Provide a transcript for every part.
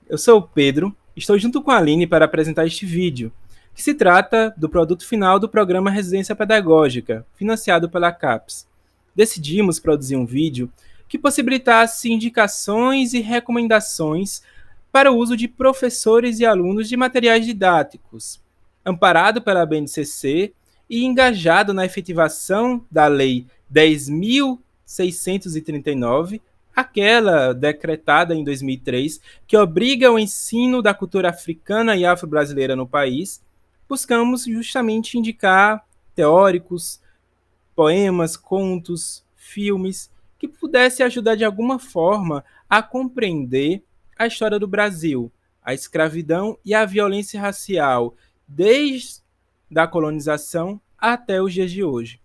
Eu sou o Pedro, estou junto com a Aline para apresentar este vídeo, que se trata do produto final do programa Residência Pedagógica, financiado pela CAPES. Decidimos produzir um vídeo que possibilitasse indicações e recomendações para o uso de professores e alunos de materiais didáticos, amparado pela BNCC e engajado na efetivação da Lei 10.639, aquela decretada em 2003, que obriga o ensino da cultura africana e afro-brasileira no país. Buscamos justamente indicar teóricos, poemas, contos, filmes que pudesse ajudar de alguma forma a compreender a história do Brasil, a escravidão e a violência racial, desde a colonização até os dias de hoje.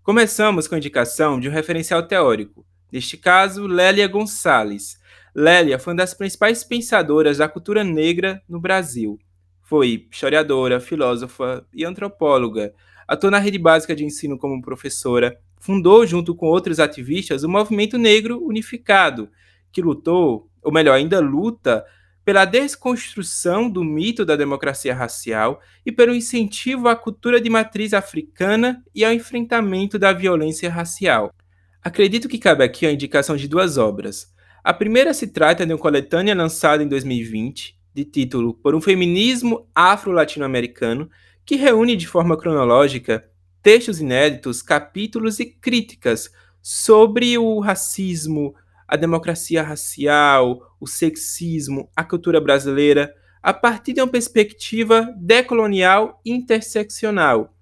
Começamos com a indicação de um referencial teórico, neste caso, Lélia Gonçalves. Lélia foi uma das principais pensadoras da cultura negra no Brasil. Foi historiadora, filósofa e antropóloga. Atuou na rede básica de ensino como professora. Fundou, junto com outros ativistas, o Movimento Negro Unificado, que lutou, ou melhor, ainda luta, pela desconstrução do mito da democracia racial e pelo incentivo à cultura de matriz africana e ao enfrentamento da violência racial. Acredito que cabe aqui a indicação de duas obras. A primeira se trata de uma coletânea lançada em 2020, de título Por um Feminismo Afro-Latino-Americano, que reúne de forma cronológica textos inéditos, capítulos e críticas sobre o racismo, a democracia racial, o sexismo, a cultura brasileira, a partir de uma perspectiva decolonial interseccional.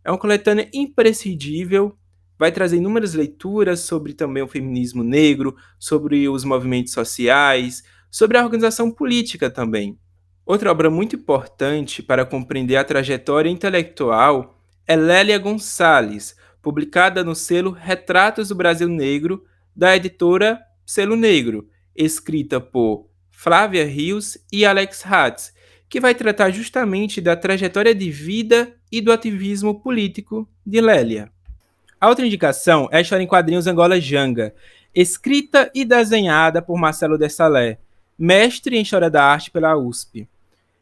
É uma coletânea imprescindível, vai trazer inúmeras leituras sobre também o feminismo negro, sobre os movimentos sociais, sobre a organização política também. Outra obra muito importante para compreender a trajetória intelectual é Lélia Gonçalves, publicada no selo Retratos do Brasil Negro, da editora Selo Negro, escrita por Flávia Rios e Alex Hatz, que vai tratar justamente da trajetória de vida e do ativismo político de Lélia. A outra indicação é a história em quadrinhos Angola Janga, escrita e desenhada por Marcelo Dessalé, mestre em História da Arte pela USP.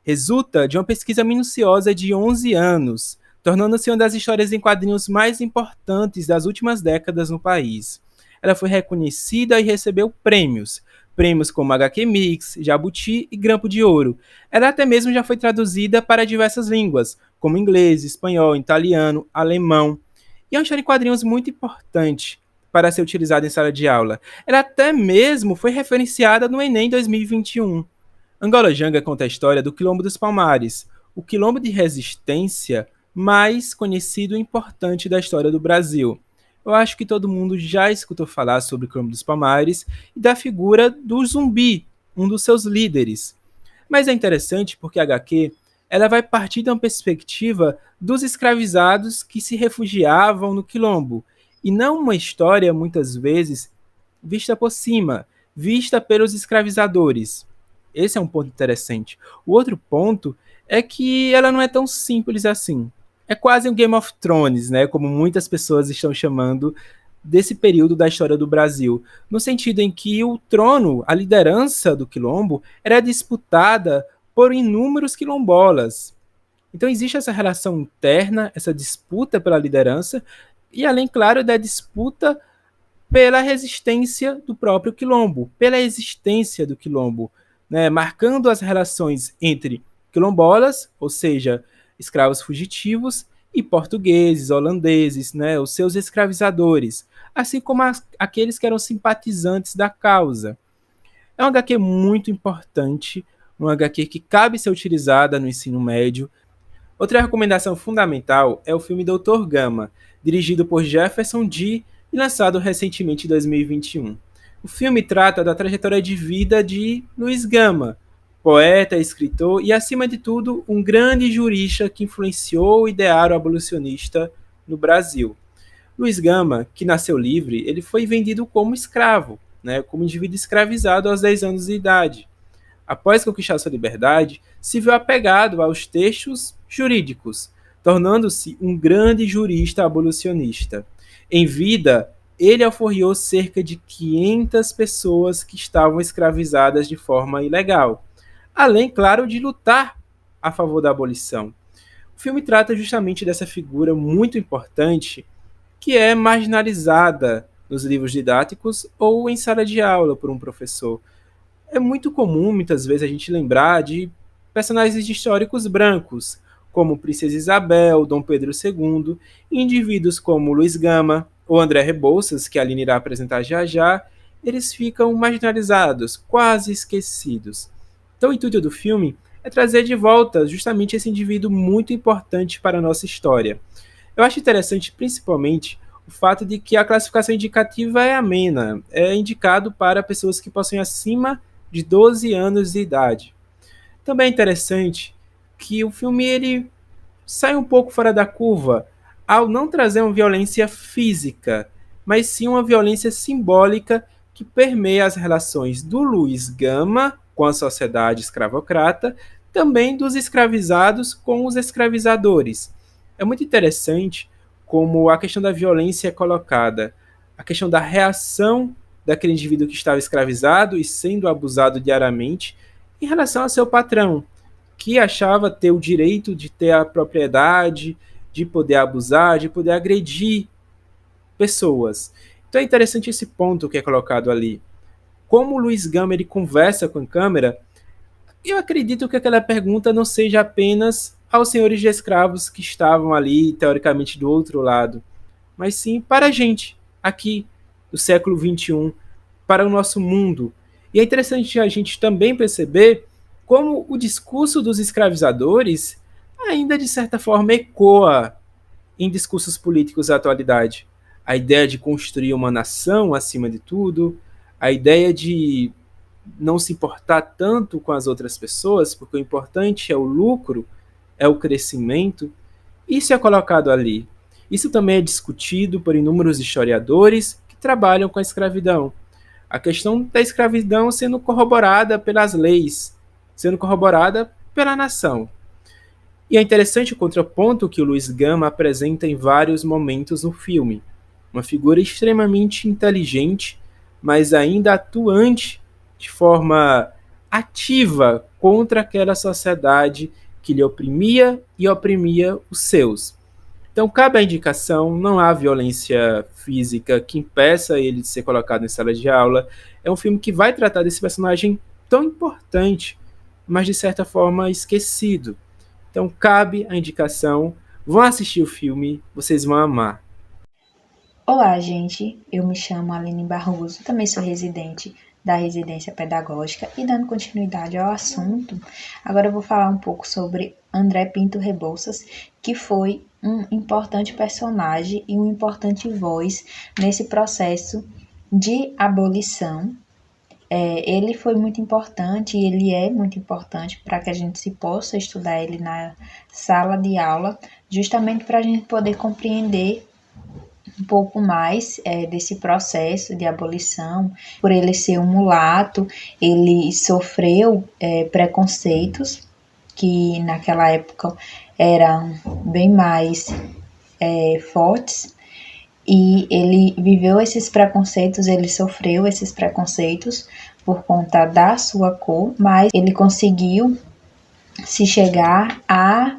Resulta de uma pesquisa minuciosa de 11 anos, tornando-se uma das histórias em quadrinhos mais importantes das últimas décadas no país. Ela foi reconhecida e recebeu prêmios como HQ Mix, Jabuti e Grampo de Ouro. Ela até mesmo já foi traduzida para diversas línguas, como inglês, espanhol, italiano, alemão. E é uma história em quadrinhos muito importante para ser utilizada em sala de aula. Ela até mesmo foi referenciada no Enem 2021. Angola Janga conta a história do Quilombo dos Palmares, o quilombo de resistência mais conhecido e importante da história do Brasil. Eu acho que todo mundo já escutou falar sobre o Quilombo dos Palmares e da figura do Zumbi, um dos seus líderes. Mas é interessante porque a HQ ela vai partir de uma perspectiva dos escravizados que se refugiavam no Quilombo, e não uma história, muitas vezes, vista por cima, vista pelos escravizadores. Esse é um ponto interessante. O outro ponto é que ela não é tão simples assim. É quase um Game of Thrones, né? Como muitas pessoas estão chamando desse período da história do Brasil, no sentido em que o trono, a liderança do quilombo, era disputada por inúmeros quilombolas. Então existe essa relação interna, essa disputa pela liderança, e além, claro, da disputa pela resistência do próprio quilombo, pela existência do quilombo, né, marcando as relações entre quilombolas, ou seja, escravos fugitivos, e portugueses, holandeses, né, os seus escravizadores, assim como aqueles que eram simpatizantes da causa. É uma HQ muito importante, uma HQ que cabe ser utilizada no ensino médio. Outra recomendação fundamental é o filme Doutor Gama, dirigido por Jefferson D. e lançado recentemente em 2021. O filme trata da trajetória de vida de Luiz Gama, poeta, escritor e, acima de tudo, um grande jurista que influenciou o ideário abolicionista no Brasil. Luiz Gama, que nasceu livre, ele foi vendido como escravo, né, como indivíduo escravizado aos 10 anos de idade. Após conquistar sua liberdade, se viu apegado aos textos jurídicos, tornando-se um grande jurista abolicionista. Em vida, ele alforriou cerca de 500 pessoas que estavam escravizadas de forma ilegal. além, claro, de lutar a favor da abolição. O filme trata justamente dessa figura muito importante que é marginalizada nos livros didáticos ou em sala de aula por um professor. É muito comum, muitas vezes, a gente lembrar de personagens históricos brancos, como Princesa Isabel, Dom Pedro II, e indivíduos como Luiz Gama ou André Rebouças, que a Aline irá apresentar já já, eles ficam marginalizados, quase esquecidos. Então, o intuito do filme é trazer de volta justamente esse indivíduo muito importante para a nossa história. Eu acho interessante, principalmente, o fato de que a classificação indicativa é amena, é indicado para pessoas que possuem acima de 12 anos de idade. Também é interessante que o filme ele sai um pouco fora da curva ao não trazer uma violência física, mas sim uma violência simbólica que permeia as relações do Luiz Gama com a sociedade escravocrata, também dos escravizados com os escravizadores. É muito interessante como a questão da violência é colocada, a questão da reação daquele indivíduo que estava escravizado e sendo abusado diariamente em relação ao seu patrão, que achava ter o direito de ter a propriedade, de poder abusar, de poder agredir pessoas. Então é interessante esse ponto que é colocado ali. Como o Luiz Gama ele conversa com a câmera, eu acredito que aquela pergunta não seja apenas aos senhores de escravos que estavam ali, teoricamente, do outro lado, mas sim para a gente, aqui, do século XXI, para o nosso mundo. E é interessante a gente também perceber como o discurso dos escravizadores ainda, de certa forma, ecoa em discursos políticos da atualidade. A ideia de construir uma nação acima de tudo, a ideia de não se importar tanto com as outras pessoas, porque o importante é o lucro, é o crescimento. Isso é colocado ali. Isso também é discutido por inúmeros historiadores que trabalham com a escravidão. A questão da escravidão sendo corroborada pelas leis, sendo corroborada pela nação. E é interessante o contraponto que o Luiz Gama apresenta em vários momentos no filme. Uma figura extremamente inteligente, mas ainda atuante de forma ativa contra aquela sociedade que lhe oprimia e oprimia os seus. Então, cabe a indicação, não há violência física que impeça ele de ser colocado em sala de aula. É um filme que vai tratar desse personagem tão importante, mas de certa forma esquecido. Então, cabe a indicação. Vão assistir o filme, vocês vão amar. Olá, gente. Eu me chamo Aline Barroso, também sou residente da residência pedagógica e dando continuidade ao assunto, agora eu vou falar um pouco sobre André Pinto Rebouças, que foi um importante personagem e uma importante voz nesse processo de abolição. Ele foi muito importante e ele é muito importante para que a gente se possa estudar ele na sala de aula, justamente para a gente poder compreender um pouco mais desse processo de abolição. Por ele ser um mulato, ele sofreu preconceitos que naquela época eram bem mais fortes, e ele viveu esses preconceitos, ele sofreu esses preconceitos por conta da sua cor, mas ele conseguiu se chegar à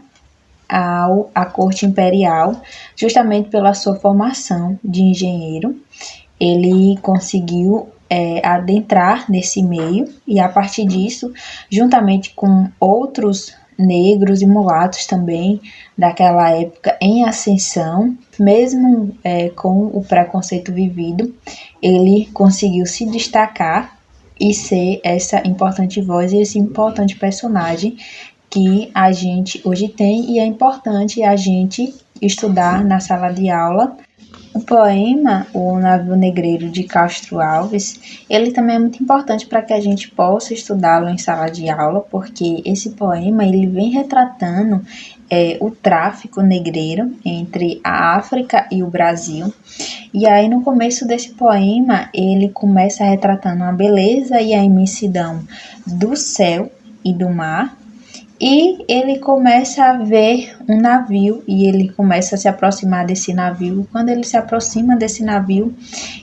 corte imperial, justamente pela sua formação de engenheiro. Ele conseguiu adentrar nesse meio e, a partir disso, juntamente com outros negros e mulatos também daquela época em ascensão, mesmo com o preconceito vivido, ele conseguiu se destacar e ser essa importante voz e esse importante personagem que a gente hoje tem, e é importante a gente estudar na sala de aula. O poema O Navio Negreiro de Castro Alves, ele também é muito importante para que a gente possa estudá-lo em sala de aula, porque esse poema ele vem retratando o tráfico negreiro entre a África e o Brasil. E aí no começo desse poema ele começa retratando a beleza e a imensidão do céu e do mar, E ele começa a ver um navio e ele começa a se aproximar desse navio. Quando ele se aproxima desse navio,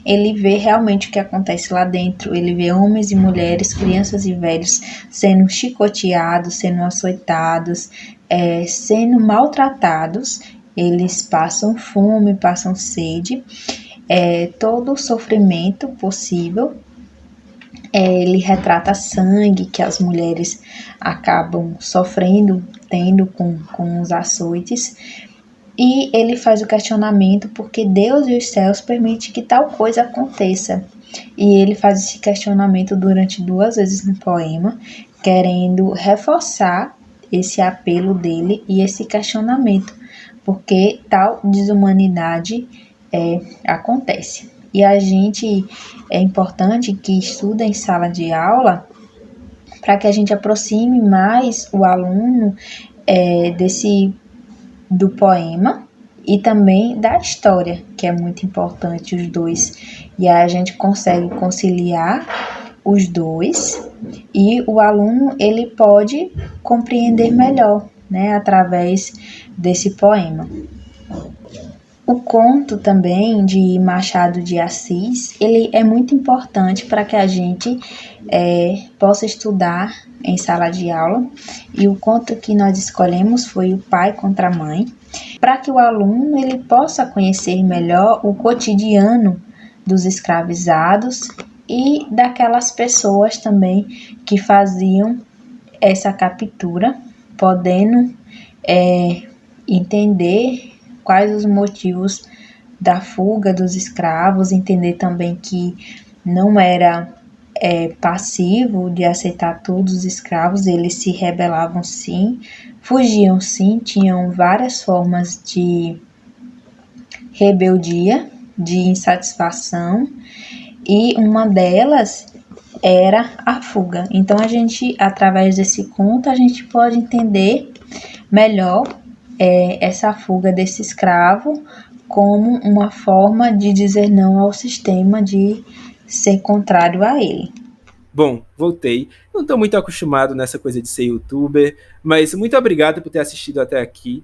ele vê realmente o que acontece lá dentro. Ele vê homens e mulheres, crianças e velhos sendo chicoteados, sendo açoitados, sendo maltratados. Eles passam fome, passam sede, todo o sofrimento possível. Ele retrata sangue que as mulheres acabam sofrendo, tendo com os açoites. E ele faz o questionamento porque Deus e os céus permitem que tal coisa aconteça. E ele faz esse questionamento durante 2 vezes no poema, querendo reforçar esse apelo dele e esse questionamento, porque tal desumanidade acontece. E a gente é importante que estuda em sala de aula para que a gente aproxime mais o aluno do poema e também da história, que é muito importante os dois. E aí a gente consegue conciliar os dois e o aluno ele pode compreender melhor, né, através desse poema. O conto também de Machado de Assis, ele é muito importante para que a gente possa estudar em sala de aula. E o conto que nós escolhemos foi O Pai contra a Mãe, para que o aluno ele possa conhecer melhor o cotidiano dos escravizados e daquelas pessoas também que faziam essa captura, podendo entender quais os motivos da fuga dos escravos, entender também que não era passivo de aceitar todos os escravos, eles se rebelavam sim, fugiam sim, tinham várias formas de rebeldia, de insatisfação, e uma delas era a fuga. Então a gente, através desse conto, a gente pode entender melhor essa fuga desse escravo como uma forma de dizer não ao sistema, de ser contrário a ele. Bom, voltei. Não estou muito acostumado nessa coisa de ser youtuber, mas muito obrigado por ter assistido até aqui.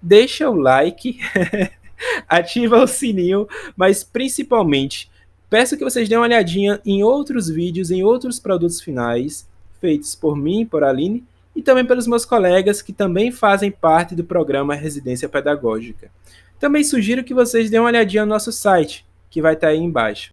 Deixa o like, ativa o sininho, mas principalmente peço que vocês dêem uma olhadinha em outros vídeos, em outros produtos finais, feitos por mim, por Aline, e também pelos meus colegas que também fazem parte do programa Residência Pedagógica. Também sugiro que vocês dêem uma olhadinha no nosso site, que vai estar aí embaixo.